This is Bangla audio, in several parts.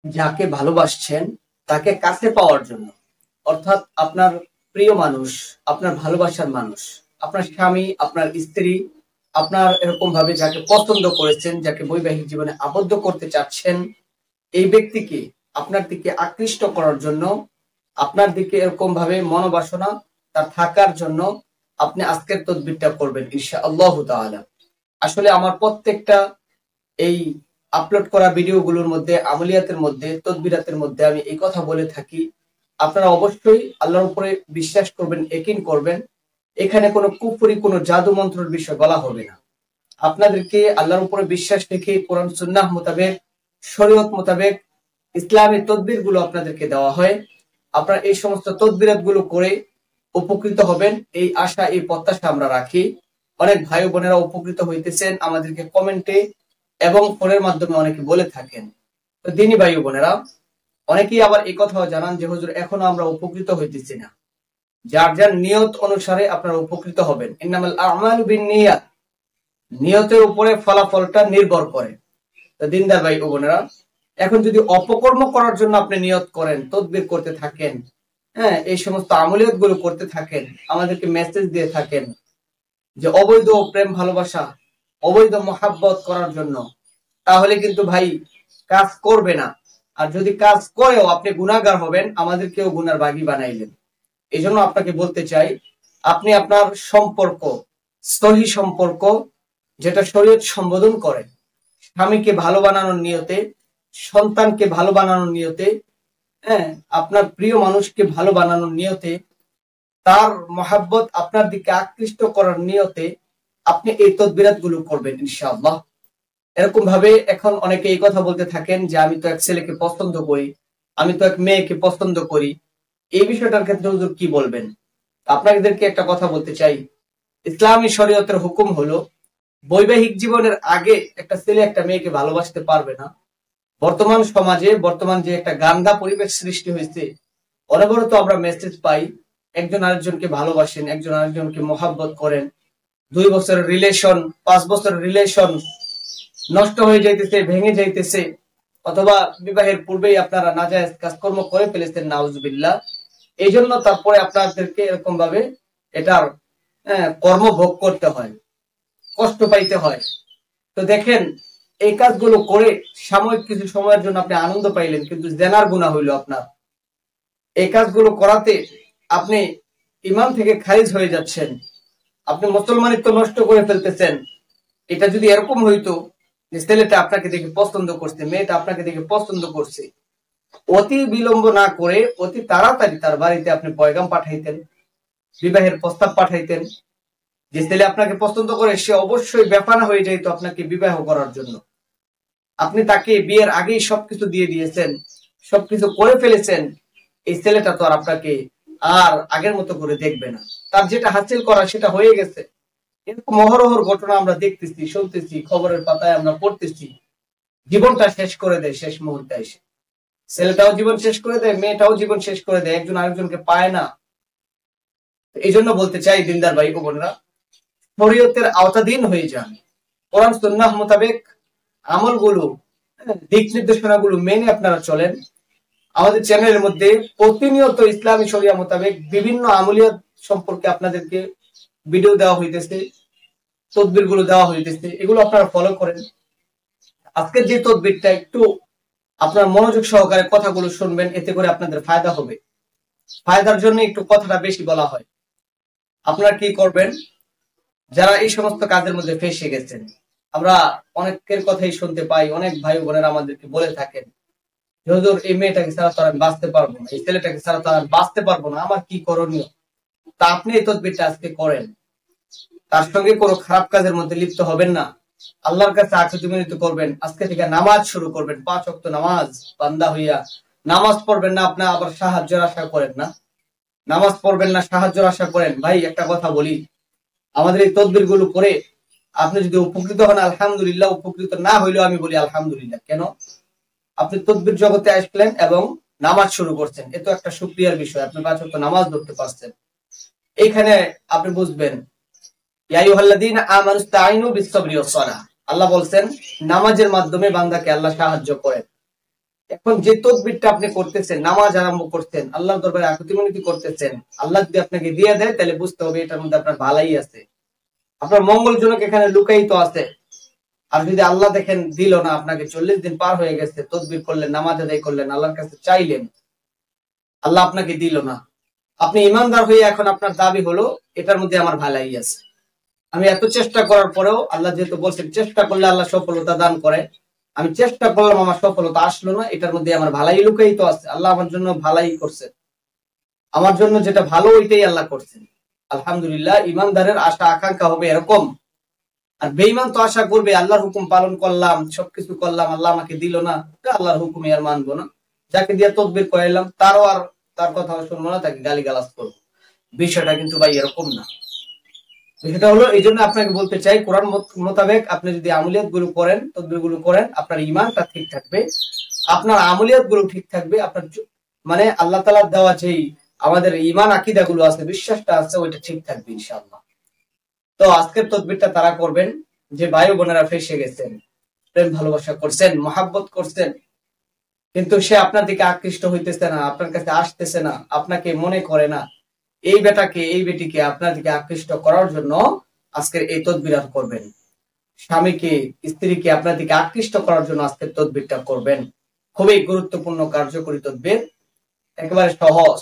যাকে ভালোবাসছেন তাকে কাছে পাওয়ার জন্য, অর্থাৎ আপনার প্রিয় মানুষ, আপনার ভালোবাসার মানুষ, আপনার স্বামী, আপনার স্ত্রী, আপনার এরকম ভাবে যাকে পছন্দ করেছেন, যাকে বৈবাহিক জীবনে আবদ্ধ করতে চাচ্ছেন, এই ব্যক্তিকে আপনার দিকে আকৃষ্ট করার জন্য, আপনার দিকে এরকম ভাবে মনোবাসনা তার থাকার জন্য আপনি আজকের তদবিরটা করবেন ইনশাআল্লাহ তাআলা। আসলে আমার প্রত্যেকটা এই আপলোড করা ভিডিওগুলোর মধ্যে, আমলিয়াতের মধ্যে, তদবিরাতের মধ্যে আমি এই কথা বলে থাকি, আপনারা অবশ্যই আল্লাহর উপরে বিশ্বাস করবেন, ইয়াকিন করবেন। এখানে কোনো কুফরি, কোনো জাদু মন্ত্রের বিষয় বলা হবে না। আপনাদেরকে আল্লাহর উপরে বিশ্বাস রেখে কোরআন সুন্নাহ মোতাবেক, শরীয়ত মোতাবেক ইসলামী তদবির গুলো আপনাদেরকে দেওয়া হয়। আপনারা এই সমস্ত তদবিরাত গুলো করে উপকৃত হবেন, এই আশা, এই প্রত্যাশা আমরা রাখি। অনেক ভাই বোনেরা উপকৃত হইতেছেন আমাদেরকে কমেন্টে এবং ফোনের মাধ্যমে অনেকে বলে থাকেন। তো দিনী ভাই বোনেরা, অনেকেই আবার এই কথাও জানান যে হুজুর এখনো আমরা উপকৃত হইতেছি না। যার যার নিয়ত অনুসারে আপনারা উপকৃত হবেন। ইন্নামাল আমালু বিন্নিয়াত, নিয়তের উপরে ফলাফলটা নির্ভর করে। তো দিনদার ভাই ও বোনেরা, এখন যদি অপকর্ম করার জন্য আপনি নিয়ত করেন, তদবির করতে থাকেন, হ্যাঁ, এই সমস্ত আমলিয়ত গুলো করতে থাকেন, আমাদেরকে মেসেজ দিয়ে থাকেন যে অবৈধ প্রেম ভালোবাসা, অবৈধ মহাব্বত করার জন্য, তাহলে কিন্তু ভাই কাজ করবে না। আর যদি কাজ করেও আপনি গুনাহগার হবেন, আমাদেরকেও গুনার বাগী বানাইলেন। এই জন্য আপনাকে বলতে চাই, আপনি আপনার সম্পর্ক, সহি সম্পর্ক যেটা শরীয়ত সম্বোধন করে, স্বামীকে ভালো বানানোর নিয়তে, সন্তানকে ভালো বানানোর নিয়তে, হ্যাঁ, আপনার প্রিয় মানুষকে ভালো বানানোর নিয়তে, তার মহাব্বত আপনার দিকে আকৃষ্ট করার নিয়তে আপনি এই তদবিরাত গুলো করবেন ইনশাআল্লাহ। এরকম ভাবে এখন অনেকে এই কথা বলতে থাকেন যে আমি তো এক ছেলেকে পছন্দ করি, আমি তো এক মেয়েকে পছন্দ করি, এই বিষয়টার ক্ষেত্রে হুজুর কি বলবেন? আপনাদেরকে একটা কথা বলতে চাই, ইসলামী শরীয়তের হুকুম হলো বৈবাহিক জীবনের আগে একটা ছেলে একটা মেয়েকে ভালোবাসতে পারবে না। বর্তমান সমাজে, বর্তমান যে একটা গান্দা পরিবেশ সৃষ্টি হয়েছে, অনবরত আমরা মেসেজ পাই, একজন আরেকজনকে ভালোবাসেন, একজন আরেকজনকে মহাব্বত করেন, 2 বছরের রিলেশন, 5 বছরের রিলেশন নষ্ট হয়ে যাইতেছে, ভেঙে যাইতেছে, অথবা বিবাহের পূর্বেই আপনারা নাজায়েজ কাজকর্ম করে ফেলেছেন, নাউজুবিল্লাহ। এই জন্য তারপরে আপনাদেরকে এরকম ভাবে এটার কর্ম ভোগ করতে হয়, কষ্ট পাইতে হয়। তো দেখেন, এই কাজগুলো করে সাময়িক কিছু সময়ের জন্য আপনি আনন্দ পাইলেন, কিন্তু জেনার গুনাহ হইল আপনার। এই কাজগুলো করাতে আপনি ইমান থেকে খারিজ হয়ে যাচ্ছেন, আপনি মুসলমানিত্ব নষ্ট করে ফেলতেছেন। এটা যদি এরকম হইতো যে ছেলেটা আপনাকে দেখে পছন্দ করছে, মেয়েটা আপনাকে দেখে পছন্দ করছে, অতি বিলম্ব না করে অতি তাড়াতাড়ি তার বাড়িতে আপনি পয়গাম পাঠাইতেন, বিবাহের প্রস্তাব পাঠাইতেন। যে ছেলে আপনাকে পছন্দ করে সে অবশ্যই বেফানা হয়ে যাইতো আপনাকে বিবাহ করার জন্য। আপনি তাকে বিয়ের আগেই সবকিছু দিয়ে দিয়েছেন, সবকিছু করে ফেলেছেন। এই ছেলেটা তো আর আপনাকে আর আগের মতো করে দেখবে না, তার যেটা হাসিল করা সেটা হয়ে গেছে। এরকম অহরহর ঘটনা আমরা দেখতেছি, শুনতেছি, খবরের পাতায় আমরা পড়তেছি। জীবনটা শেষ করে দেয় শেষ মুহূর্তে এসে, ছেলেটাও জীবন শেষ করে দেয়, মেয়েটাও জীবন শেষ করে দেয়, একজন আরেকজনকে পায় না। এই জন্য বলতে চাই দিনদার ভাই ও বোনরা, শরীয়তের আওতাধীন হয়ে যান, কোরআন সুন্নাহ মোতাবেক আমলগুলো, দিক নির্দেশনা গুলো মেনে আপনারা চলেন। আমাদের চ্যানেলের মধ্যে প্রতিনিয়ত ইসলামী শরিয়া মোতাবেক বিভিন্ন আমলিয়াত সম্পর্কে আপনাদেরকে ভিডিও দেওয়া হইতেছে, তদবির গুলো দেওয়া হইতেছে, এগুলো আপনারা ফলো করেন। আজকের যে তদবিরটা একটু আপনার মনোযোগ সহকারে কথাগুলো শুনবেন, এতে করে আপনাদের ফায়দা হবে। ফায়দার জন্য একটু কথাটা বেশি বলা হয়। আপনারা কি করবেন, যারা এই সমস্ত কাজের মধ্যে ফেঁসে গেছেন, আমরা অনেকের কথাই শুনতে পাই, অনেক ভাই বোনেরা আমাদেরকে বলে থাকেন, হুজুর এই মেয়েটাকে ছাড়া তো আমি বাঁচতে পারবো না, এই ছেলেটাকে ছাড়া তো আমি বাঁচতে পারবো না, আমার কি করণীয়? তা আপনি এই তদবিরটা আজকে করেন, তার সঙ্গে কোনো খারাপ কাজের মধ্যে লিপ্ত হবেন না, আল্লাহর কাছে আকুতি মিনতি করবেন, আজকে থেকে নামাজ শুরু করবেন, 5 ওয়াক্ত নামাজ বান্দা হইয়া নামাজ পড়বেন না, আপনি আবার সাহায্যের আশা করেন না, নামাজ পড়বেন না, সাহায্যের আশা করেন। ভাই একটা কথা বলি, আমাদের এই তদবির গুলো করে আপনি যদি উপকৃত হন আলহামদুলিল্লাহ, উপকৃত না হইলেও আমি বলি আলহামদুলিল্লাহ। কেন? আপনি তদবির জগতে আসলেন এবং নামাজ শুরু করছেন, এ তো একটা শুকরিয়ার বিষয়, আপনি 5 ওয়াক্ত নামাজ ধরতে পারছেন। এইখানে আপনি বুঝবেন, ইয়া আইয়ুহাল্লাযীনা আমানুস্তাঈনু বিস-সাবরি ওয়াস-সালাহ, আল্লাহ বলছেন নামাজের মাধ্যমে বান্দাকে আল্লাহ সাহায্য করেন। এখন যে তদবিরটা আপনি করতেছেন, নামাজ আরম্ভ করছেন, আল্লাহর দরবারে আকুতি মিনতি করতেছেন, আল্লাহ যদি আপনাকে দিয়ে দেয় তাহলে বুঝতে হবে এটার মধ্যে আপনার ভালাই আছে, আপনার মঙ্গলজনক এখানে লুকায়িত আছে। আর যদি আল্লাহ দেখেন দিল না, আপনাকে 40 দিন পার হয়ে গেছে, তদবির করলেন, নামাজ আদায় করলেন, আল্লাহর কাছে চাইলেন, আল্লাহ আপনাকে দিল না, আপনি ইমানদার হয়ে এখন আপনার দাবি হলো এটার মধ্যে আমার ভালাই আছে, আমি এত চেষ্টা করার পরেও, আল্লাহ যেহেতু বলছেন চেষ্টা করলে আল্লাহ সফলতা দান করে, আমি চেষ্টা করলাম আমার সফলতা আসলো না, এটার মধ্যে আমার ভালাই লুকায়িত আছে, আল্লাহ আমার জন্য ভালাই করছে, আমার জন্য যেটা ভালো ওইটাই আল্লাহ করছেন, আলহামদুলিল্লাহ। ইমানদারের আশা আকাঙ্ক্ষা হবে এরকম। আর বেঈমান তো আশা করবে আল্লাহর হুকুম পালন করলাম, সবকিছু করলাম, আল্লাহ আমাকে দিল না, আল্লাহর হুকুমই আর মানবো না, যাকে দিয়ে তদবির করাইলাম তারও আর তার কথা শুনবো না, তাকে গালিগালাজ করবো। বিষয়টা কিন্তু ভাই এরকম না। বিষয়টা হলো, এই জন্য আপনাকে বলতে চাই, কোরআন মোতাবেক আপনি যদি আমলিয়াত গুলো করেন, তদবির গুলো করেন, আপনার ইমানটা ঠিক থাকবে, আপনার আমলিয়াত গুলো ঠিক থাকবে, আপনার মানে আল্লাহ তাআলার দেওয়া যেই আমাদের ইমান আকীদা গুলো আছে, বিশ্বাসটা আছে, ওইটা ঠিক থাকবে ইনশাআল্লাহ। তো আজকের তদবিরটা তারা করবেন যে ভাই বোনেরা ফেসে গেছেন, প্রেম ভালোবাসা করছেন, মহাব্বত করছেন, কিন্তু সে আপনার দিকে আকৃষ্ট হইতেছে না, আপনার কাছে আসতেছে না, আপনাকে মনে করে না, এই বেটাকে এই বেটিকে আপনার দিকে আকৃষ্ট করার জন্য আজকের এই তদবির করবেন। স্বামীকে স্ত্রীকে আপনার দিকে আকৃষ্ট করার জন্য আজকের তদবিরটা করবেন। খুবই গুরুত্বপূর্ণ কার্যকরী তদবির, একেবারে সহজ।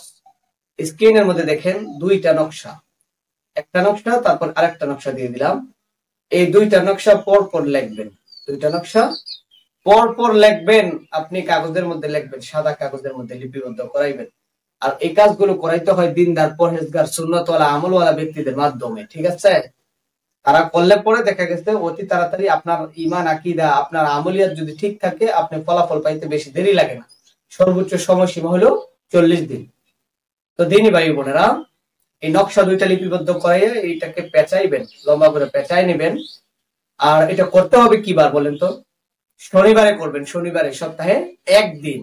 স্ক্রিনের মধ্যে দেখেন দুইটা নকশা, একটা নকশা তারপর আরেকটা নকশা দিয়ে দিলাম, এই দুইটা নকশা পর পর লিখবেন, দুইটা নকশা পর পর লিখবেন, আপনি কাগজের মধ্যে লিখবেন, সাদা কাগজের মধ্যে লিপিবদ্ধ করাইবেন। আর এই কাজগুলো করাইতে হয় দিনদার, পরহেজগার, সুন্নতওয়ালা, আমলওয়ালা ব্যক্তিদের মাধ্যমে, ঠিক আছে? তারা করলে পরে দেখা গেছে অতি তাড়াতাড়ি আপনার ইমান আকীদা, আপনার আমলিয়াত যদি ঠিক থাকে, আপনি ফলাফল পাইতে বেশি দেরি লাগে না। সর্বোচ্চ সময়সীমা হলো 40 দিন। তো দিনই ভাই বোনেরা, এই নকশা দুইটা লিপিবদ্ধ করে এইটাকে পেঁচাইবেন, লম্বা করে পেঁচাই নেবেন। আর এটা করতে হবে কি বার বলেন তো? শনিবারে করবেন, শনিবারে, সপ্তাহে একদিন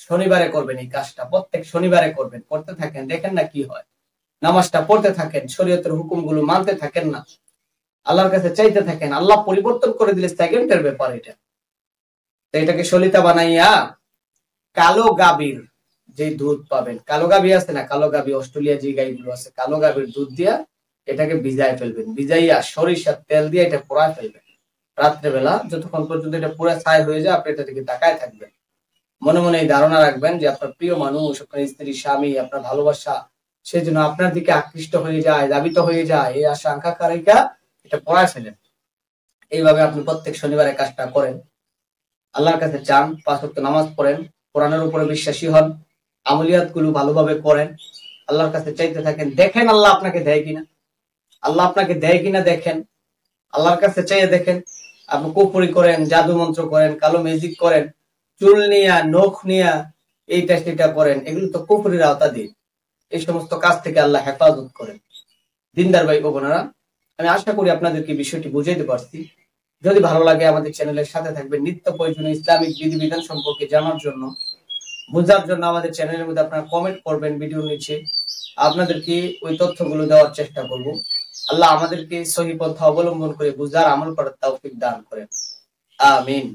শনিবারে করবেন এই কাজটা, প্রত্যেক শনিবারে করবেন, করতে থাকেন, দেখেন না কি হয়। নামাজটা পড়তে থাকেন, শরীয়তের হুকুমগুলো মানতে থাকেন না, আল্লাহর কাছে চাইতে থাকেন, আল্লাহ পরিবর্তন করে দিলে সেকেন্ডের ব্যাপার এটা। তো এটাকে সলিতা বানাইয়া কালো গাভীর যে দুধ পাবেন, কালো গাভী আছে না, কালো গাভী অস্ট্রেলিয়া যে গাইগুলো আছে, কালো গাভীর দুধ দিয়া এটাকে ভিজায় ফেলবেন, ভিজাইয়া সরিষার তেল দিয়ে এটা পোড়ায় ফেলবেন রাত্রেবেলা, যতক্ষণ পর্যন্ত এটা পুরো ছাই হয়ে যায়, আপনি এটা থেকে তাকায় থাকবেন, মনে মনে এই ধারণা রাখবেন যে আপনার প্রিয় মানুষ, আপনার স্ত্রী, স্বামী, আপনার ভালোবাসা, সেই জন্য আপনার দিকে আকৃষ্ট হয়ে যায়, দাবিত হয়ে যায়, এই আশা আকাঙ্ক্ষা রেখা এটা পড়ায় ফেলেন। এইভাবে আপনি প্রত্যেক শনিবারে কাজটা করেন, আল্লাহর কাছে চান, 5 ওয়াক্ত নামাজ পড়েন, কোরআনের উপরে বিশ্বাসী হন, আমলিয়াত গুলো ভালোভাবে করেন, আল্লাহর কাছে চাইতে থাকেন, দেখেন আল্লাহ আপনাকে দেয় কিনা, আল্লাহ আপনাকে দেয় কিনা দেখেন, আল্লাহর কাছে চাইয়ে দেখেন। আপনি কুফরি করেন, জাদু মন্ত্র করেন, কালো ম্যাজিক করেন, চুল নিয়া, নখ নিয়া এইটা সেটা করেন, এগুলো তো কুফরির আওতাধীন। এই সমস্ত কাজ থেকে আল্লাহ হেফাজত করেন। দিনদার ভাই বোনেরা, আমি আশা করি আপনাদেরকে বিষয়টি বুঝাইতে পারছি। যদি ভালো লাগে আমাদের চ্যানেলের সাথে থাকবেন, নিত্য প্রয়োজনীয় ইসলামিক বিধিবিধান সম্পর্কে জানার জন্য, বোঝার জন্য আমাদের চ্যানেলের মধ্যে আপনারা কমেন্ট করবেন ভিডিওর নিচে, আপনাদেরকে ওই তথ্যগুলো দেওয়ার চেষ্টা করব। আল্লাহ আমাদেরকে সহি পন্থা অবলম্বন করে বুঝার, আমল করার তৌফিক দান করেন, আমিন।